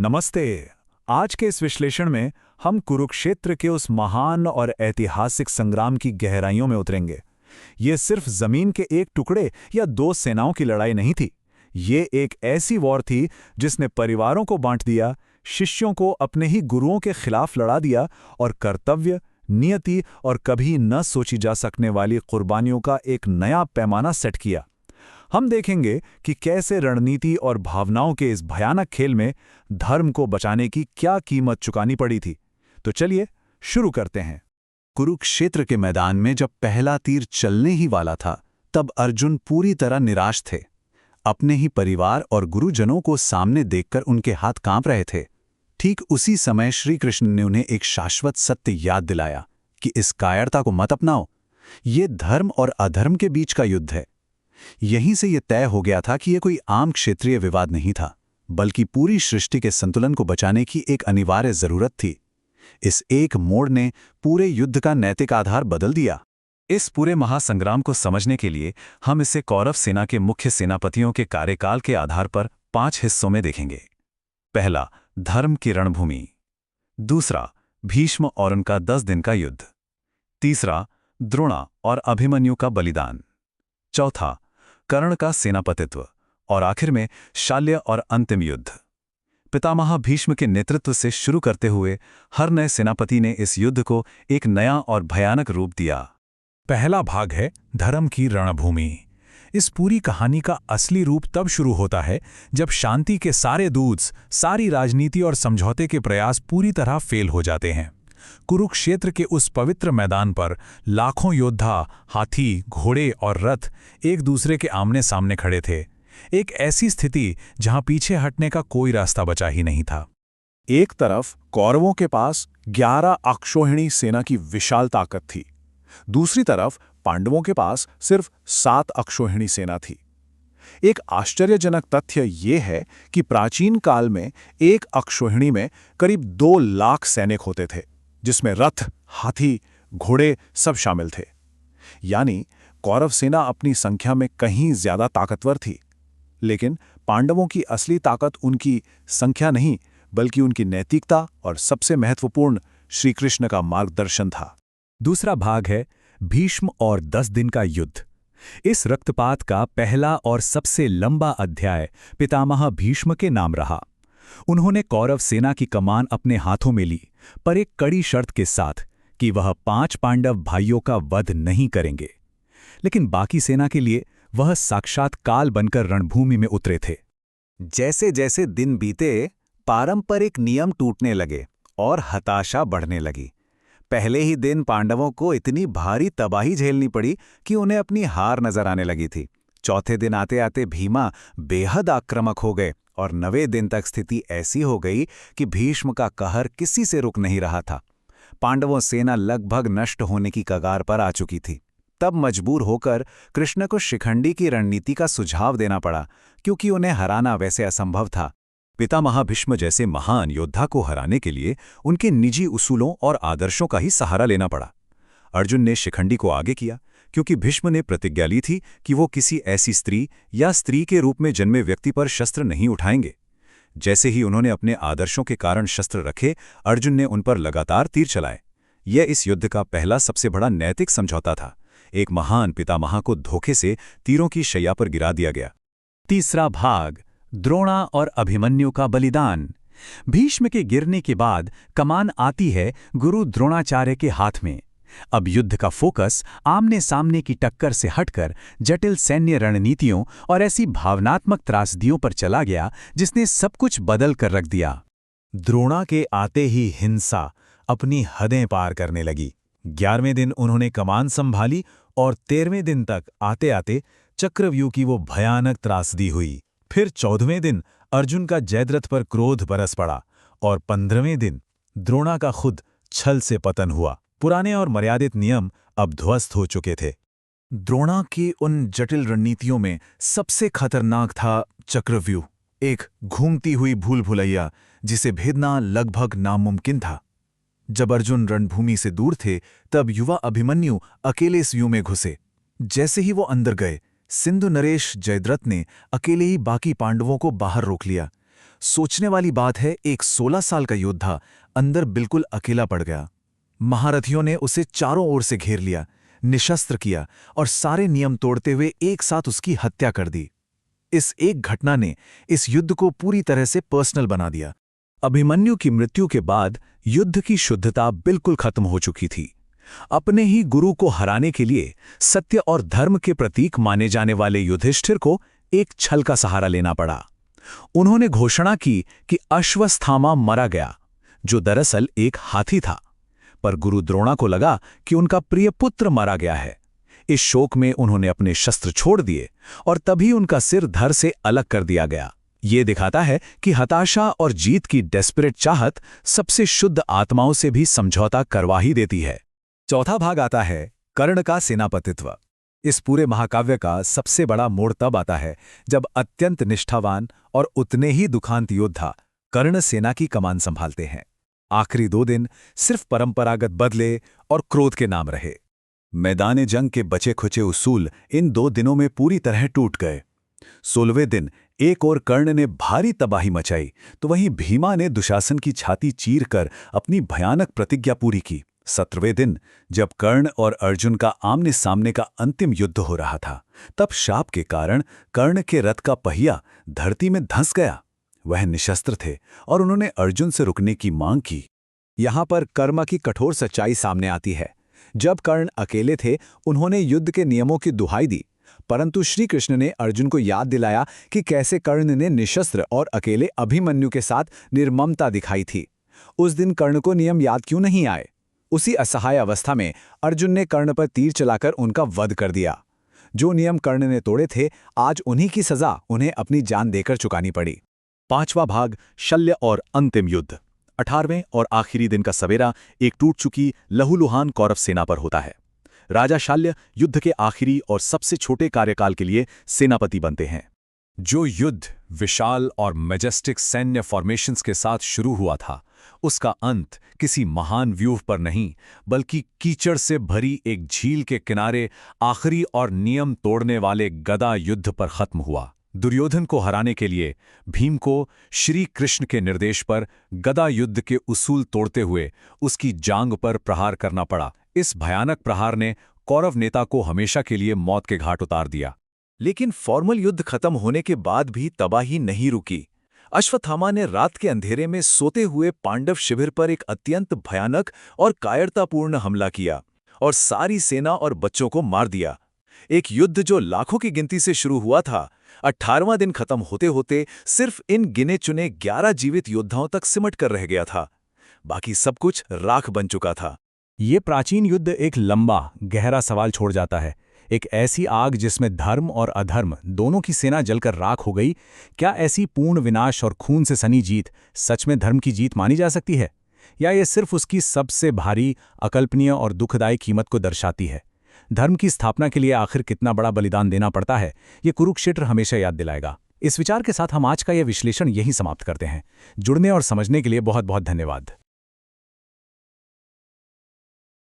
नमस्ते। आज के इस विश्लेषण में हम कुरुक्षेत्र के उस महान और ऐतिहासिक संग्राम की गहराइयों में उतरेंगे। ये सिर्फ जमीन के एक टुकड़े या दो सेनाओं की लड़ाई नहीं थी। ये एक ऐसी वॉर थी जिसने परिवारों को बांट दिया, शिष्यों को अपने ही गुरुओं के खिलाफ लड़ा दिया और कर्तव्य, नियति और कभी न सोची जा सकने वाली कुर्बानियों का एक नया पैमाना सेट किया। हम देखेंगे कि कैसे रणनीति और भावनाओं के इस भयानक खेल में धर्म को बचाने की क्या कीमत चुकानी पड़ी थी। तो चलिए शुरू करते हैं। कुरुक्षेत्र के मैदान में जब पहला तीर चलने ही वाला था, तब अर्जुन पूरी तरह निराश थे। अपने ही परिवार और गुरुजनों को सामने देखकर उनके हाथ कांप रहे थे। ठीक उसी समय श्री कृष्ण ने उन्हें एक शाश्वत सत्य याद दिलाया कि इस कायरता को मत अपनाओ। ये धर्म और अधर्म के बीच का युद्ध है। यहीं से यह तय हो गया था कि यह कोई आम क्षेत्रीय विवाद नहीं था, बल्कि पूरी सृष्टि के संतुलन को बचाने की एक अनिवार्य जरूरत थी। इस एक मोड़ ने पूरे युद्ध का नैतिक आधार बदल दिया। इस पूरे महासंग्राम को समझने के लिए हम इसे कौरव सेना के मुख्य सेनापतियों के कार्यकाल के आधार पर 5 हिस्सों में देखेंगे। पहला, धर्म की रणभूमि। दूसरा, भीष्म और उनका 10 दिन का युद्ध। तीसरा, द्रोणा और अभिमन्यु का बलिदान। चौथा, कर्ण का सेनापतित्व। और आखिर में शाल्य और अंतिम युद्ध। पितामह भीष्म के नेतृत्व से शुरू करते हुए हर नए सेनापति ने इस युद्ध को एक नया और भयानक रूप दिया। पहला भाग है धर्म की रणभूमि। इस पूरी कहानी का असली रूप तब शुरू होता है जब शांति के सारे दूत, सारी राजनीति और समझौते के प्रयास पूरी तरह फेल हो जाते हैं। कुरुक्षेत्र के उस पवित्र मैदान पर लाखों योद्धा, हाथी, घोड़े और रथ एक दूसरे के आमने सामने खड़े थे। एक ऐसी स्थिति जहां पीछे हटने का कोई रास्ता बचा ही नहीं था। एक तरफ कौरवों के पास 11 अक्षौहिणी सेना की विशाल ताकत थी। दूसरी तरफ पांडवों के पास सिर्फ 7 अक्षौहिणी सेना थी। एक आश्चर्यजनक तथ्य यह है कि प्राचीन काल में एक अक्षौहिणी में करीब 2 लाख सैनिक होते थे, जिसमें रथ, हाथी, घोड़े सब शामिल थे। यानी कौरव सेना अपनी संख्या में कहीं ज्यादा ताकतवर थी। लेकिन पांडवों की असली ताकत उनकी संख्या नहीं, बल्कि उनकी नैतिकता और सबसे महत्वपूर्ण श्री कृष्ण का मार्गदर्शन था। दूसरा भाग है भीष्म और 10 दिन का युद्ध। इस रक्तपात का पहला और सबसे लंबा अध्याय पितामह भीष्म के नाम रहा। उन्होंने कौरव सेना की कमान अपने हाथों में ली, पर एक कड़ी शर्त के साथ कि वह 5 पांडव भाइयों का वध नहीं करेंगे। लेकिन बाकी सेना के लिए वह साक्षात काल बनकर रणभूमि में उतरे थे। जैसे जैसे दिन बीते, पारंपरिक नियम टूटने लगे और हताशा बढ़ने लगी। पहले ही दिन पांडवों को इतनी भारी तबाही झेलनी पड़ी कि उन्हें अपनी हार नजर आने लगी थी। चौथे दिन आते आते भीमा बेहद आक्रामक हो गए और 9वें दिन तक स्थिति ऐसी हो गई कि भीष्म का कहर किसी से रुक नहीं रहा था। पांडवों सेना लगभग नष्ट होने की कगार पर आ चुकी थी। तब मजबूर होकर कृष्ण को शिखंडी की रणनीति का सुझाव देना पड़ा, क्योंकि उन्हें हराना वैसे असंभव था। पितामह भीष्म जैसे महान योद्धा को हराने के लिए उनके निजी उसूलों और आदर्शों का ही सहारा लेना पड़ा। अर्जुन ने शिखंडी को आगे किया, क्योंकि भीष्म ने प्रतिज्ञा ली थी कि वो किसी ऐसी स्त्री या स्त्री के रूप में जन्मे व्यक्ति पर शस्त्र नहीं उठाएंगे। जैसे ही उन्होंने अपने आदर्शों के कारण शस्त्र रखे, अर्जुन ने उन पर लगातार तीर चलाए। यह इस युद्ध का पहला सबसे बड़ा नैतिक समझौता था। एक महान पितामह को धोखे से तीरों की शैया पर गिरा दिया गया। तीसरा भाग, द्रोणा और अभिमन्यु का बलिदान। भीष्म के गिरने के बाद कमान आती है गुरु द्रोणाचार्य के हाथ में। अब युद्ध का फोकस आमने सामने की टक्कर से हटकर जटिल सैन्य रणनीतियों और ऐसी भावनात्मक त्रासदियों पर चला गया जिसने सब कुछ बदल कर रख दिया। द्रोणा के आते ही हिंसा अपनी हदें पार करने लगी। 11वें दिन उन्होंने कमान संभाली और 13वें दिन तक आते आते चक्रव्यूह की वो भयानक त्रासदी हुई। फिर 14वें दिन अर्जुन का जयद्रथ पर क्रोध बरस पड़ा और 15वें दिन द्रोणा का खुद छल से पतन हुआ। पुराने और मर्यादित नियम अब ध्वस्त हो चुके थे। द्रोणा की उन जटिल रणनीतियों में सबसे खतरनाक था चक्रव्यूह, एक घूमती हुई भूल भुलैया जिसे भेदना लगभग नामुमकिन था। जब अर्जुन रणभूमि से दूर थे, तब युवा अभिमन्यु अकेले इस व्यूह में घुसे। जैसे ही वो अंदर गए, सिंधु नरेश जयद्रथ ने अकेले ही बाकी पांडवों को बाहर रोक लिया। सोचने वाली बात है, एक 16 साल का योद्धा अंदर बिल्कुल अकेला पड़ गया। महारथियों ने उसे चारों ओर से घेर लिया, निशस्त्र किया और सारे नियम तोड़ते हुए एक साथ उसकी हत्या कर दी। इस एक घटना ने इस युद्ध को पूरी तरह से पर्सनल बना दिया। अभिमन्यु की मृत्यु के बाद युद्ध की शुद्धता बिल्कुल खत्म हो चुकी थी। अपने ही गुरु को हराने के लिए सत्य और धर्म के प्रतीक माने जाने वाले युधिष्ठिर को एक छल का सहारा लेना पड़ा। उन्होंने घोषणा की कि अश्वत्थामा मरा गया, जो दरअसल एक हाथी था। पर गुरु द्रोणा को लगा कि उनका प्रिय पुत्र मारा गया है। इस शोक में उन्होंने अपने शस्त्र छोड़ दिए और तभी उनका सिर धड़ से अलग कर दिया गया। ये दिखाता है कि हताशा और जीत की डेस्परेट चाहत सबसे शुद्ध आत्माओं से भी समझौता करवा ही देती है। चौथा भाग आता है कर्ण का सेनापतित्व। इस पूरे महाकाव्य का सबसे बड़ा मोड़ तब आता है जब अत्यंत निष्ठावान और उतने ही दुखांत योद्धा कर्ण सेना की कमान संभालते हैं। आखिरी 2 दिन सिर्फ परंपरागत बदले और क्रोध के नाम रहे। मैदान जंग के बचे खुचे उसूल इन 2 दिनों में पूरी तरह टूट गए। 16वें दिन एक ओर कर्ण ने भारी तबाही मचाई, तो वहीं भीमा ने दुशासन की छाती चीर कर अपनी भयानक प्रतिज्ञा पूरी की। 17वें दिन जब कर्ण और अर्जुन का आमने सामने का अंतिम युद्ध हो रहा था, तब शाप के कारण कर्ण के रथ का पहिया धरती में धंस गया। वह निशस्त्र थे और उन्होंने अर्जुन से रुकने की मांग की। यहां पर कर्म की कठोर सच्चाई सामने आती है। जब कर्ण अकेले थे, उन्होंने युद्ध के नियमों की दुहाई दी, परंतु श्री कृष्ण ने अर्जुन को याद दिलाया कि कैसे कर्ण ने निशस्त्र और अकेले अभिमन्यु के साथ निर्ममता दिखाई थी। उस दिन कर्ण को नियम याद क्यों नहीं आए? उसी असहाय अवस्था में अर्जुन ने कर्ण पर तीर चलाकर उनका वध कर दिया। जो नियम कर्ण ने तोड़े थे, आज उन्हीं की सजा उन्हें अपनी जान देकर चुकानी पड़ी। 5वां भाग शल्य और अंतिम युद्ध। 18वें और आखिरी दिन का सवेरा एक टूट चुकी लहूलुहान कौरव सेना पर होता है। राजा शाल्य युद्ध के आखिरी और सबसे छोटे कार्यकाल के लिए सेनापति बनते हैं। जो युद्ध विशाल और मैजेस्टिक सैन्य फॉर्मेशंस के साथ शुरू हुआ था, उसका अंत किसी महान व्यूह पर नहीं, बल्कि कीचड़ से भरी एक झील के किनारे आखिरी और नियम तोड़ने वाले गदा युद्ध पर खत्म हुआ। दुर्योधन को हराने के लिए भीम को श्री कृष्ण के निर्देश पर गदा युद्ध के उसूल तोड़ते हुए उसकी जांग पर प्रहार करना पड़ा। इस भयानक प्रहार ने कौरव नेता को हमेशा के लिए मौत के घाट उतार दिया। लेकिन फॉर्मल युद्ध खत्म होने के बाद भी तबाही नहीं रुकी। अश्वत्थामा ने रात के अंधेरे में सोते हुए पांडव शिविर पर एक अत्यंत भयानक और कायरतापूर्ण हमला किया और सारी सेना और बच्चों को मार दिया। एक युद्ध जो लाखों की गिनती से शुरू हुआ था, 18वां दिन खत्म होते होते सिर्फ इन गिने चुने 11 जीवित योद्धाओं तक सिमट कर रह गया था। बाकी सब कुछ राख बन चुका था। ये प्राचीन युद्ध एक लंबा गहरा सवाल छोड़ जाता है। एक ऐसी आग जिसमें धर्म और अधर्म दोनों की सेना जलकर राख हो गई। क्या ऐसी पूर्ण विनाश और खून से सनी जीत सच में धर्म की जीत मानी जा सकती है, या ये सिर्फ उसकी सबसे भारी, अकल्पनीय और दुखदायी कीमत को दर्शाती है? धर्म की स्थापना के लिए आखिर कितना बड़ा बलिदान देना पड़ता है, ये कुरुक्षेत्र हमेशा याद दिलाएगा। इस विचार के साथ हम आज का यह विश्लेषण यहीं समाप्त करते हैं। जुड़ने और समझने के लिए बहुत बहुत धन्यवाद।